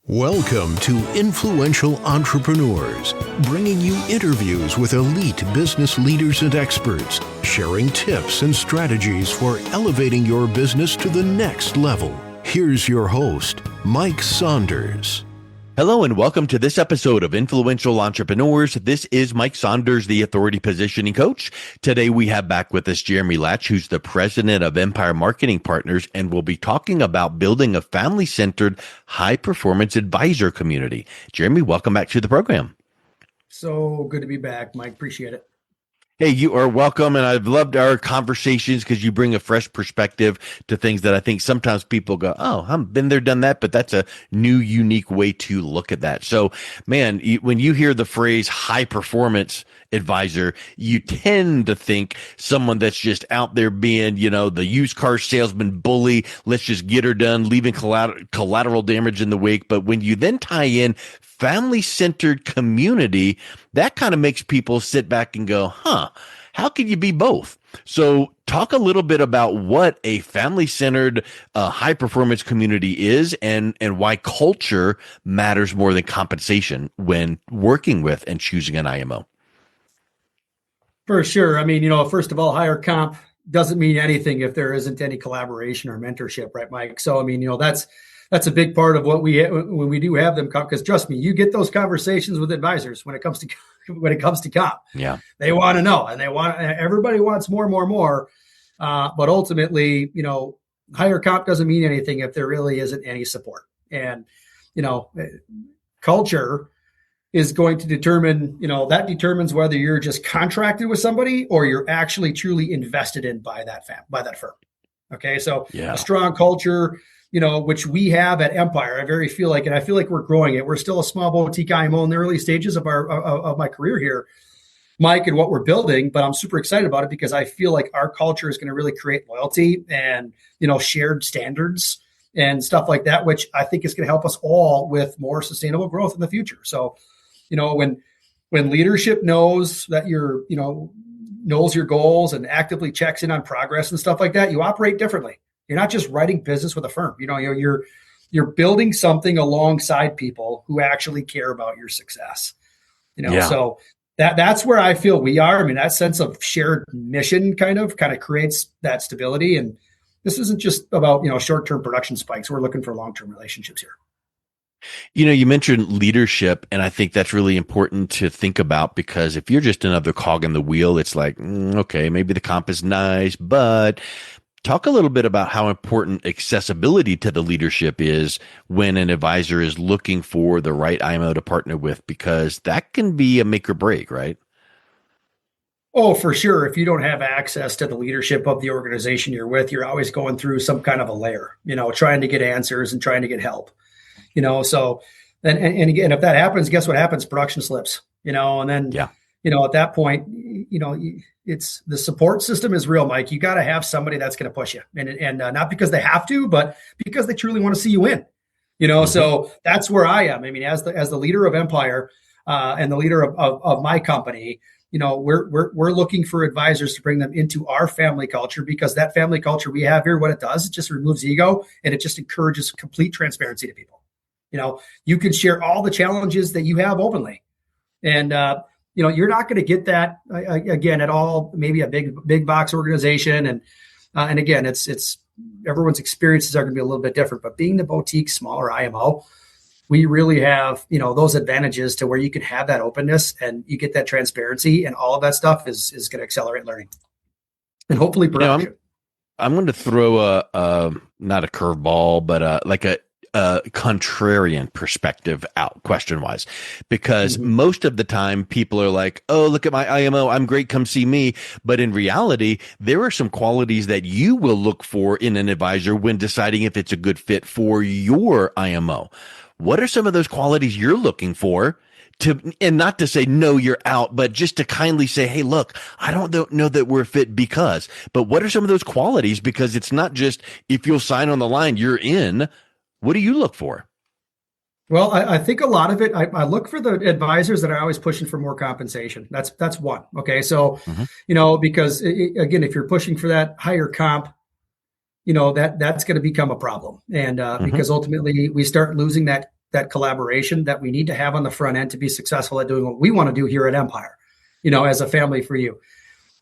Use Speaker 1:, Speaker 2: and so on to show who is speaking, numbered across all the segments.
Speaker 1: Welcome to Influential Entrepreneurs, bringing you interviews with elite business leaders and experts, sharing tips and strategies for elevating your business to the next level. Here's your host, Mike Saunders.
Speaker 2: Hello and welcome to this episode of Influential Entrepreneurs. This is Mike Saunders, the Authority Positioning Coach. Today we have back with us Jeremy Lach, who's the president of Empire Marketing Partners, and we'll be talking about building a family-centered, high-performance advisor community. Jeremy, welcome back to the program.
Speaker 3: So good to be back, Mike. Appreciate it.
Speaker 2: Hey, you are welcome, and I've loved our conversations because you bring a fresh perspective to things that I think sometimes people go, oh, I've been there, done that, but that's a new, unique way to look at that. So, man, when you hear the phrase high performance advisor, you tend to think someone that's just out there being, the used car salesman bully, let's just get her done, leaving collateral damage in the wake. But when you then tie in family-centered community, that kind of makes people sit back and go, how can you be both? So talk a little bit about what a family-centered high-performance community is and why culture matters more than compensation when working with and choosing an IMO.
Speaker 3: For sure. I mean, first of all, higher comp doesn't mean anything if there isn't any collaboration or mentorship, right, Mike? So, I mean, that's a big part of what when we do have them come, because trust me, you get those conversations with advisors when it comes to comp.
Speaker 2: Yeah,
Speaker 3: they want to know, and everybody wants more. But ultimately, higher comp doesn't mean anything if there really isn't any support. And culture is going to determine, that determines whether you're just contracted with somebody or you're actually truly invested in by that firm. Okay, so a strong culture, which we have at Empire, I feel like we're growing it. We're still a small boutique IMO in the early stages of my career here, Mike, and what we're building. But I'm super excited about it because I feel like our culture is going to really create loyalty and, shared standards and stuff like that, which I think is going to help us all with more sustainable growth in the future. So, when leadership knows that knows your goals and actively checks in on progress and stuff like that, you operate differently. You're not just writing business with a firm. You're building something alongside people who actually care about your success. So that's where I feel we are. I mean, that sense of shared mission kind of creates that stability. And this isn't just about, short-term production spikes. We're looking for long-term relationships here.
Speaker 2: You mentioned leadership, and I think that's really important to think about because if you're just another cog in the wheel, it's like, okay, maybe the comp is nice, but talk a little bit about how important accessibility to the leadership is when an advisor is looking for the right IMO to partner with, because that can be a make or break, right?
Speaker 3: Oh, for sure. If you don't have access to the leadership of the organization you're with, you're always going through some kind of a layer, trying to get answers and trying to get help. So and again, if that happens, guess what happens? Production slips, and then, at that point, it's the support system is real, Mike. You got to have somebody that's going to push you and not because they have to, but because they truly want to see you win, So that's where I am. I mean, as the leader of Empire, and the leader of my company, we're looking for advisors to bring them into our family culture, because that family culture we have here, what it does, it just removes ego and it just encourages complete transparency to people. You can share all the challenges that you have openly. And, you're not going to get that again at all, maybe a big box organization. And again, it's everyone's experiences are going to be a little bit different, but being the boutique, smaller IMO, we really have, those advantages to where you can have that openness and you get that transparency, and all of that stuff is going to accelerate learning and hopefully production.
Speaker 2: I'm going to throw a not a curveball, but like a contrarian perspective out question wise, because most of the time people are like, oh, look at my IMO, I'm great, come see me. But in reality, there are some qualities that you will look for in an advisor when deciding if it's a good fit for your IMO. What are some of those qualities you're looking for and not to say, no, you're out, but just to kindly say, hey, look, I don't know that we're fit because, but what are some of those qualities? Because it's not just if you'll sign on the line, you're in. What do you look for?
Speaker 3: Well, I think a lot of it, I look for the advisors that are always pushing for more compensation. That's one. Okay. So, because again, if you're pushing for that higher comp, that's going to become a problem. And because ultimately we start losing that that collaboration that we need to have on the front end to be successful at doing what we want to do here at Empire, as a family for you.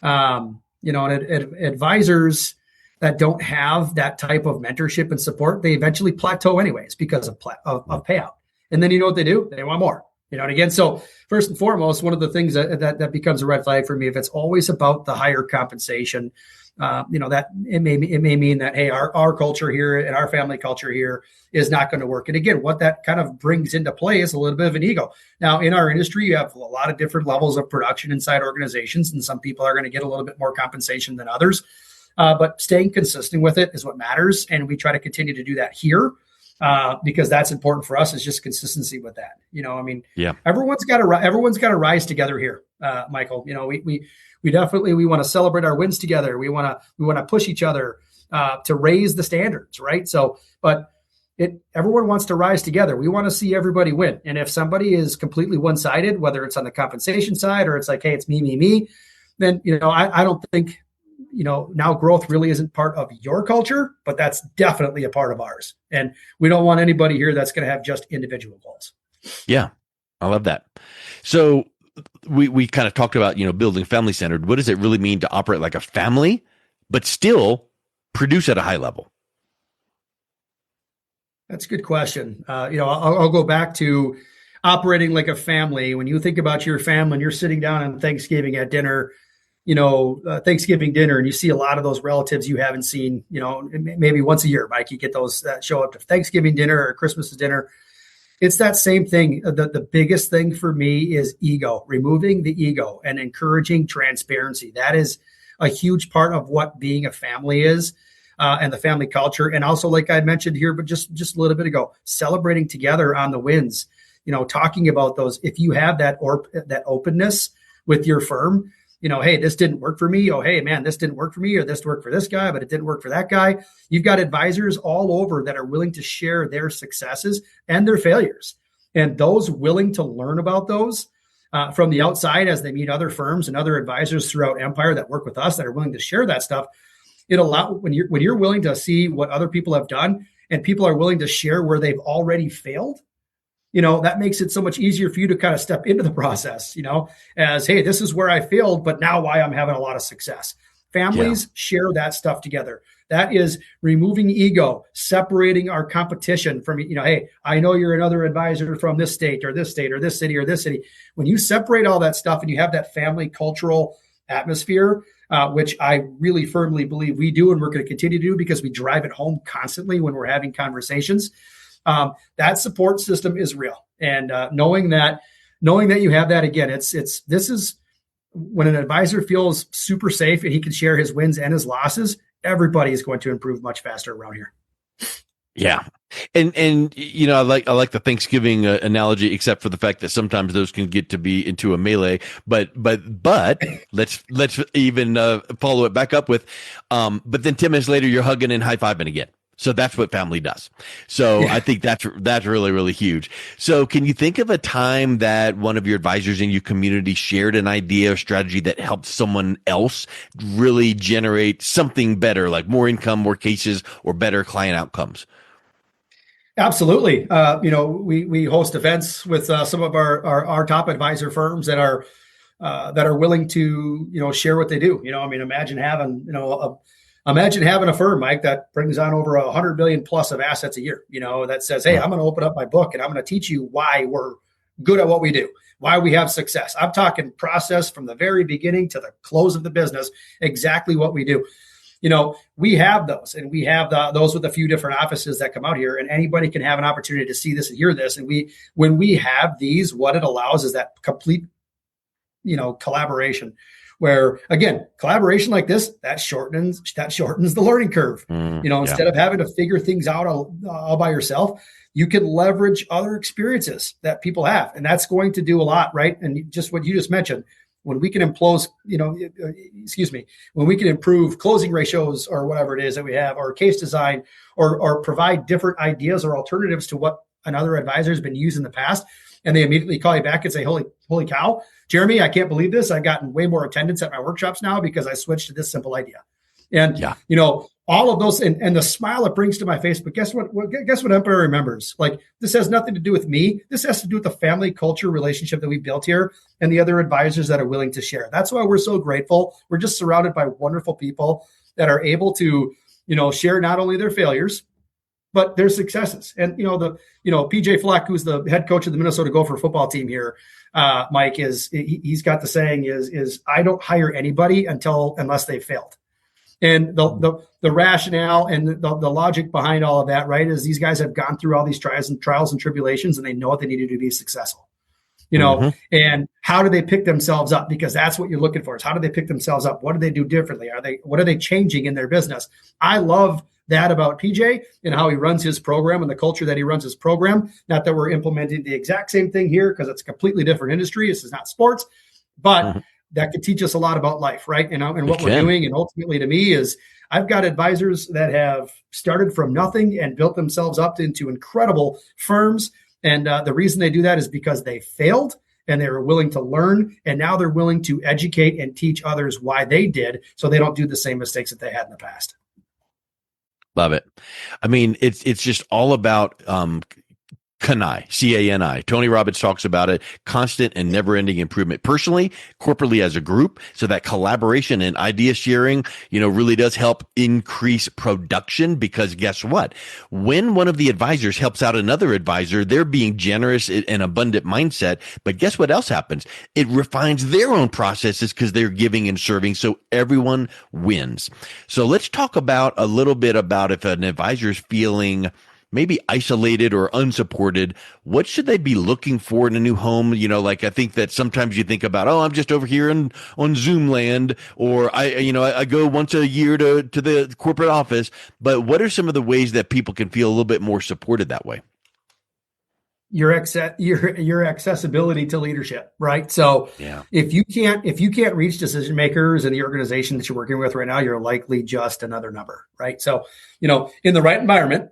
Speaker 3: And advisors that don't have that type of mentorship and support, they eventually plateau anyways because of payout. And then you know what they do? They want more. And again, so first and foremost, one of the things that becomes a red flag for me, if it's always about the higher compensation, that it may mean that, hey, our culture here and our family culture here is not going to work. And again, what that kind of brings into play is a little bit of an ego. Now, in our industry, you have a lot of different levels of production inside organizations, and some people are going to get a little bit more compensation than others. But staying consistent with it is what matters, and we try to continue to do that here. Because that's important for us, is just consistency with that. Everyone's got to rise together here, Michael. We definitely want to celebrate our wins together. We want to push each other to raise the standards, right? So, but everyone wants to rise together. We want to see everybody win. And if somebody is completely one-sided, whether it's on the compensation side or it's like, hey, it's me, then I don't think. Now growth really isn't part of your culture, but that's definitely a part of ours. And we don't want anybody here that's going to have just individual goals.
Speaker 2: Yeah, I love that. So we kind of talked about, building family centered. What does it really mean to operate like a family, but still produce at a high level?
Speaker 3: That's a good question. I'll go back to operating like a family. When you think about your family and you're sitting down on Thanksgiving at dinner, Thanksgiving dinner, and you see a lot of those relatives you haven't seen, maybe once a year, Mike, you get those that show up to Thanksgiving dinner or Christmas dinner. It's that same thing. The biggest thing for me is ego, removing the ego and encouraging transparency. That is a huge part of what being a family is, and the family culture. And also, like I mentioned here, but just a little bit ago, celebrating together on the wins, talking about those. If you have that openness with your firm, hey, this didn't work for me. Oh, hey, man, this didn't work for me, or this worked for this guy, but it didn't work for that guy. You've got advisors all over that are willing to share their successes and their failures. And those willing to learn about those from the outside as they meet other firms and other advisors throughout Empire that work with us that are willing to share that stuff. When you're willing to see what other people have done and people are willing to share where they've already failed, that makes it so much easier for you to kind of step into the process, as, hey, this is where I failed, but now why I'm having a lot of success. Families share that stuff together. That is removing ego, separating our competition from, hey, I know you're another advisor from this state or this state or this city or this city. When you separate all that stuff and you have that family cultural atmosphere, which I really firmly believe we do, and we're going to continue to do because we drive it home constantly when we're having conversations. That support system is real. And knowing that you have that, again, this is when an advisor feels super safe and he can share his wins and his losses, everybody is going to improve much faster around here.
Speaker 2: Yeah. And I like the Thanksgiving analogy, except for the fact that sometimes those can get to be into a melee, but let's even follow it back up with, but then 10 minutes later, you're hugging and high-fiving again. So that's what family does. So yeah. I think that's really, really huge. So can you think of a time that one of your advisors in your community shared an idea or strategy that helped someone else really generate something better, like more income, more cases, or better client outcomes?
Speaker 3: Absolutely. We host events with some of our top advisor firms that are willing to, share what they do. Imagine having a firm, Mike, that brings on over 100 billion plus of assets a year, that says, hey, I'm going to open up my book and I'm going to teach you why we're good at what we do, why we have success. I'm talking process from the very beginning to the close of the business, exactly what we do. We have those, and we have those with a few different offices that come out here, and anybody can have an opportunity to see this and hear this. And when we have these, what it allows is that complete, collaboration. Where, again, collaboration like this, that shortens the learning curve. Instead of having to figure things out all by yourself, you can leverage other experiences that people have. And that's going to do a lot, right? And just what you just mentioned, when we can when we can improve closing ratios or whatever it is that we have, or case design, or provide different ideas or alternatives to what another advisor has been used in the past, and they immediately call you back and say, holy cow, Jeremy, I can't believe this. I've gotten way more attendance at my workshops now because I switched to this simple idea. And,
Speaker 2: Yeah.
Speaker 3: all of those and the smile it brings to my face. But guess what Empire remembers? Like, this has nothing to do with me. This has to do with the family culture relationship that we built here and the other advisors that are willing to share. That's why we're so grateful. We're just surrounded by wonderful people that are able to, share not only their failures, but their successes. And, PJ Fleck, who's the head coach of the Minnesota Gopher football team here, Mike, he's got the saying is I don't hire anybody unless they failed. And the rationale and the logic behind all of that, right, is these guys have gone through all these trials and tribulations, and they know what they needed to be successful. And how do they pick themselves up? Because that's what you're looking for, is how do they pick themselves up? What do they do differently? What are they changing in their business? I love that about PJ and how he runs his program and the culture that he runs his program. Not that we're implementing the exact same thing here, because it's a completely different industry. This is not sports, but that could teach us a lot about life, right? And what we're doing, and ultimately to me, is I've got advisors that have started from nothing and built themselves up into incredible firms. And the reason they do that is because they failed and they were willing to learn. And now they're willing to educate and teach others why they did, so they don't do the same mistakes that they had in the past.
Speaker 2: Love it. I mean, it's just all about CANI. Tony Robbins talks about it, constant and never-ending improvement, personally, corporately, as a group. So that collaboration and idea sharing, really does help increase production, because guess what? When one of the advisors helps out another advisor, they're being generous and abundant mindset. But guess what else happens? It refines their own processes because they're giving and serving. So everyone wins. So let's talk about a little bit about if an advisor is feeling maybe isolated or unsupported, what should they be looking for in a new home? Like, I think that sometimes you think about, I'm just over here on Zoom land, or I go once a year to the corporate office. But what are some of the ways that people can feel a little bit more supported that way?
Speaker 3: Your accessibility to leadership, right? So if you can't reach decision makers in the organization that you're working with right now, you're likely just another number, right? So, in the right environment,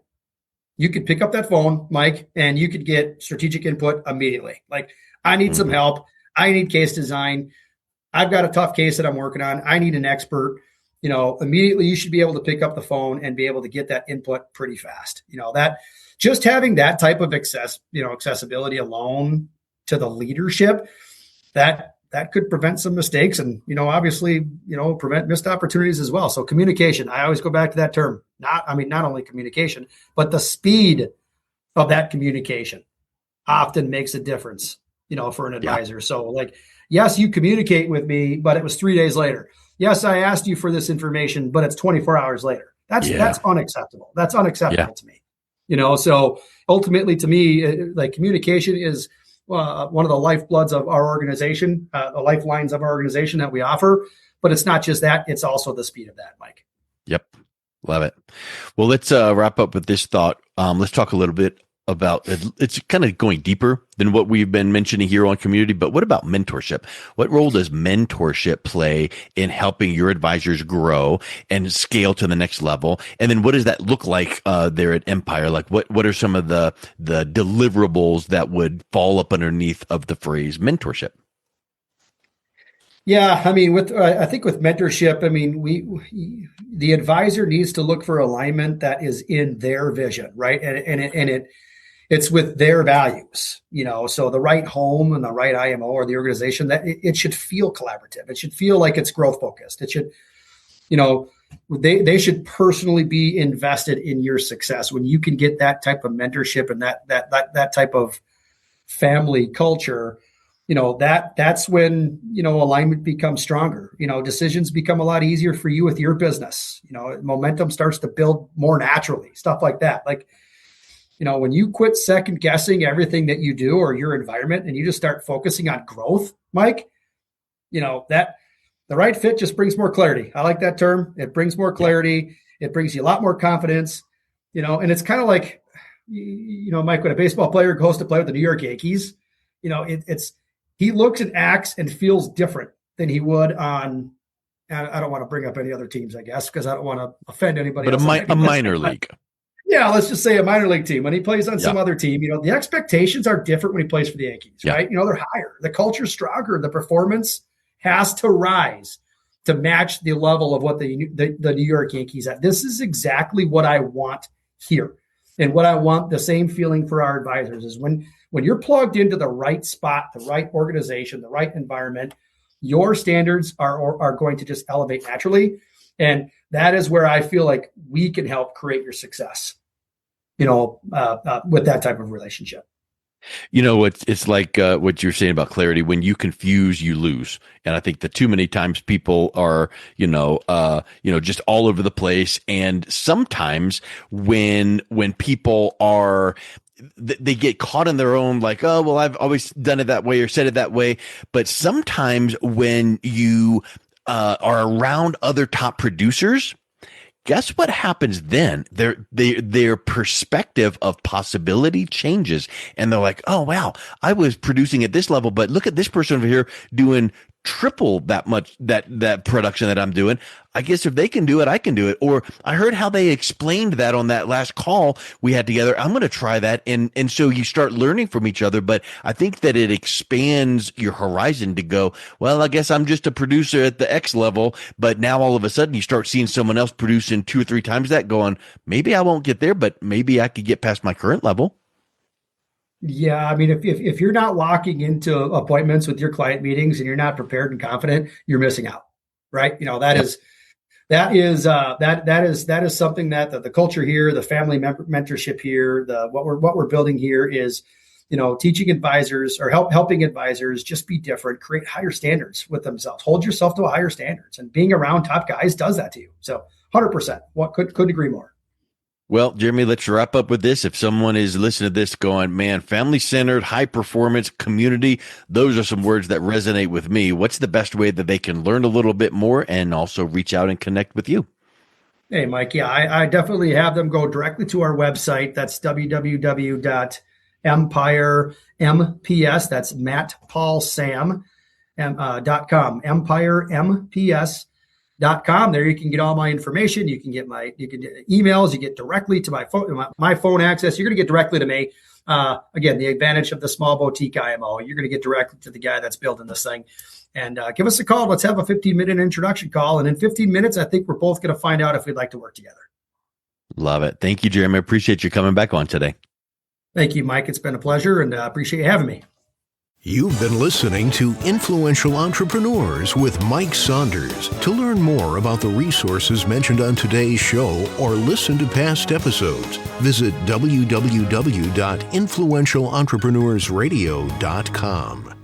Speaker 3: you could pick up that phone, Mike, and you could get strategic input immediately. Like, I need some help. I need case design. I've got a tough case that I'm working on. I need an expert. Immediately you should be able to pick up the phone and be able to get that input pretty fast. That just having that type of accessibility alone to the leadership, that could prevent some mistakes and, obviously, prevent missed opportunities as well. So communication, I always go back to that term, not only communication, but the speed of that communication often makes a difference, for an advisor. Yeah. So like, yes, you communicate with me, but it was 3 days later. Yes, I asked you for this information, but it's 24 hours later. That's unacceptable. That's unacceptable to me. So ultimately to me, like, communication is one of the lifebloods of our organization, the lifelines of our organization that we offer. But it's not just that, it's also the speed of that, Mike.
Speaker 2: Yep. Love it. Well, let's wrap up with this thought. Let's talk a little bit about, it's kind of going deeper than what we've been mentioning here on community, but what about mentorship? What role does mentorship play in helping your advisors grow and scale to the next level? And then what does that look like there at Empire? Like, what are some of the deliverables that would fall up underneath of the phrase mentorship?
Speaker 3: Yeah, I mean, I think with mentorship, I mean, the advisor needs to look for alignment that is in their vision, right? And it's with their values, so the right home and the right IMO or the organization, that it should feel collaborative. It should feel like it's growth focused. It should, they should personally be invested in your success. When you can get that type of mentorship and that type of family culture, that's when, alignment becomes stronger. Decisions become a lot easier for you with your business. Momentum starts to build more naturally, stuff like that. Like, when you quit second guessing everything that you do or your environment and you just start focusing on growth, Mike, that the right fit just brings more clarity. I like that term. It brings more clarity. It brings you a lot more confidence, and it's kind of like, Mike, when a baseball player goes to play with the New York Yankees, he looks and acts and feels different than he would on, I don't want to bring up any other teams, I guess, because I don't want to offend anybody.
Speaker 2: But a minor league.
Speaker 3: Yeah, let's just say a minor league team. When he plays on some other team, the expectations are different when he plays for the Yankees, right? They're higher. The culture's stronger. The performance has to rise. to match the level of what the New York Yankees at. This is exactly what I want here. And what I want, the same feeling for our advisors, is when you're plugged into the right spot, the right organization, the right environment, your standards are going to just elevate naturally. And that is where I feel like we can help create your success, with that type of relationship.
Speaker 2: It's like what you're saying about clarity. When you confuse, you lose. And I think that too many times people are, just all over the place. And sometimes when people are, they get caught in their own, like, oh, well, I've always done it that way or said it that way. But sometimes when you are around other top producers, guess what happens then? Their perspective of possibility changes, and they're like, "Oh wow, I was producing at this level, but look at this person over here doing triple that much that production that I'm doing. I guess if they can do it, I can do it." Or I heard how they explained that on that last call we had together. I'm going to try that, and so you start learning from each other. But I think that it expands your horizon to go, well, I guess I'm just a producer at the X level, but now all of a sudden you start seeing someone else producing 2 or 3 times that, going, maybe I won't get there, but maybe I could get past my current level.
Speaker 3: Yeah, I mean, if you're not walking into appointments with your client meetings and you're not prepared and confident, you're missing out, right? That is something that the culture here, the family mentorship here, what we're building here is, teaching advisors or helping advisors just be different, create higher standards with themselves, hold yourself to a higher standards, and being around top guys does that to you. So 100%, what could agree more.
Speaker 2: Well, Jeremy, let's wrap up with this. If someone is listening to this going, man, family-centered, high-performance, community, those are some words that resonate with me. What's the best way that they can learn a little bit more and also reach out and connect with you?
Speaker 3: Hey, Mike. Yeah, I definitely have them go directly to our website. That's www.empiremps. That's Matt Paul Sam .com. empiremps.com. There you can get all my information. You can get emails. You get directly to my phone access. You're going to get directly to me. Again, the advantage of the small boutique IMO. You're going to get directly to the guy that's building this thing. And give us a call. Let's have a 15-minute introduction call. And in 15 minutes, I think we're both going to find out if we'd like to work together.
Speaker 2: Love it. Thank you, Jeremy. I appreciate you coming back on today.
Speaker 3: Thank you, Mike. It's been a pleasure, and I appreciate you having me.
Speaker 1: You've been listening to Influential Entrepreneurs with Mike Saunders. To learn more about the resources mentioned on today's show or listen to past episodes, visit www.influentialentrepreneursradio.com.